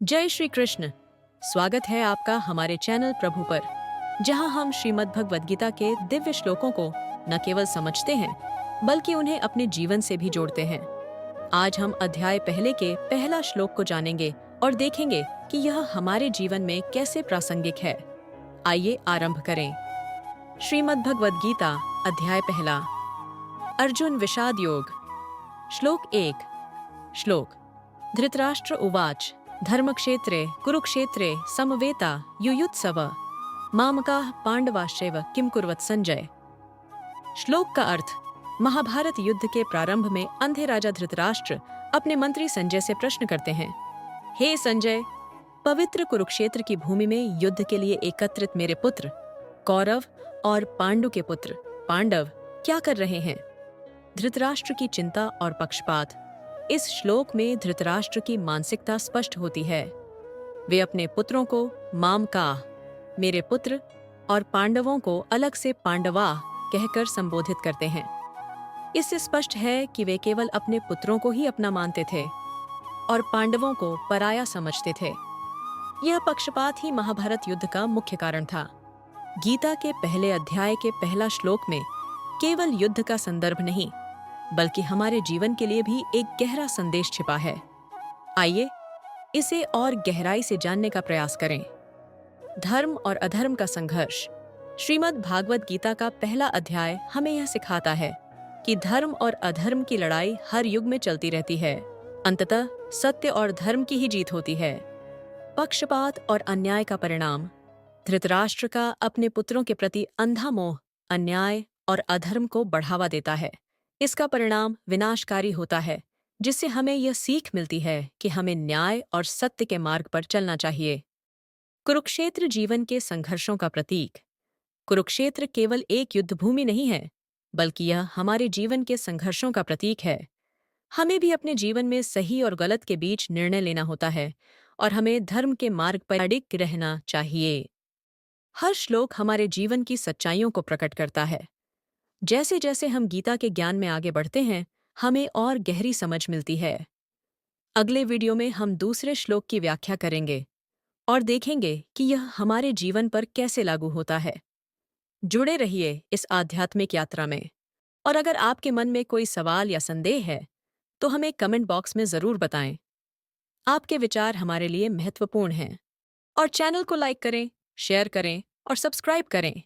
जय श्री कृष्ण। स्वागत है आपका हमारे चैनल प्रभु पर, जहां हम श्रीमद् भगवद गीता के दिव्य श्लोकों को न केवल समझते हैं बल्कि उन्हें अपने जीवन से भी जोड़ते हैं। आज हम अध्याय पहले के पहला श्लोक को जानेंगे और देखेंगे कि यह हमारे जीवन में कैसे प्रासंगिक है। आइए आरंभ करें। श्रीमद् भगवद गीता अध्याय पहला, अर्जुन विषाद योग। श्लोक 1। श्लोक। धृतराष्ट्र उवाच धर्मक्षेत्रे कुरुक्षेत्रे समवेता युयुत्सव मामकाः पांडवाश्चैव किम कुर्वत संजय। श्लोक का अर्थ। महाभारत युद्ध के प्रारंभ में अंधे राजा धृतराष्ट्र अपने मंत्री संजय से प्रश्न करते हैं, हे संजय, पवित्र कुरुक्षेत्र की भूमि में युद्ध के लिए एकत्रित मेरे पुत्र कौरव और पांडु के पुत्र पांडव क्या कर रहे हैं। धृतराष्ट्र की चिंता और पक्षपात। इस श्लोक में धृतराष्ट्र की मानसिकता स्पष्ट होती है। वे अपने पुत्रों को माम का, मेरे पुत्र, और पांडवों को अलग से पांडवा कहकर संबोधित करते हैं। इससे स्पष्ट है कि वे केवल अपने पुत्रों को ही अपना मानते थे और पांडवों को पराया समझते थे। यह पक्षपात ही महाभारत युद्ध का मुख्य कारण था। गीता के पहले अध्याय के पहला श्लोक में केवल युद्ध का संदर्भ नहीं बल्कि हमारे जीवन के लिए भी एक गहरा संदेश छिपा है। आइए इसे और गहराई से जानने का प्रयास करें। धर्म और अधर्म का संघर्ष। श्रीमद् भागवत गीता का पहला अध्याय हमें यह सिखाता है कि धर्म और अधर्म की लड़ाई हर युग में चलती रहती है। अंततः सत्य और धर्म की ही जीत होती है। पक्षपात और अन्याय का परिणाम। धृतराष्ट्र का अपने पुत्रों के प्रति अंधा मोह अन्याय और अधर्म को बढ़ावा देता है। इसका परिणाम विनाशकारी होता है, जिससे हमें यह सीख मिलती है कि हमें न्याय और सत्य के मार्ग पर चलना चाहिए। कुरुक्षेत्र जीवन के संघर्षों का प्रतीक। कुरुक्षेत्र केवल एक युद्ध भूमि नहीं है, बल्कि यह हमारे जीवन के संघर्षों का प्रतीक है। हमें भी अपने जीवन में सही और गलत के बीच निर्णय लेना होता है और हमें धर्म के मार्ग पर अडिग रहना चाहिए। हर श्लोक हमारे जीवन की सच्चाइयों को प्रकट करता है। जैसे जैसे हम गीता के ज्ञान में आगे बढ़ते हैं, हमें और गहरी समझ मिलती है। अगले वीडियो में हम दूसरे श्लोक की व्याख्या करेंगे और देखेंगे कि यह हमारे जीवन पर कैसे लागू होता है। जुड़े रहिए इस आध्यात्मिक यात्रा में। और अगर आपके मन में कोई सवाल या संदेह है, तो हमें कमेंट बॉक्स में ज़रूर बताएं। आपके विचार हमारे लिए महत्वपूर्ण हैं। और चैनल को लाइक करें, शेयर करें और सब्सक्राइब करें।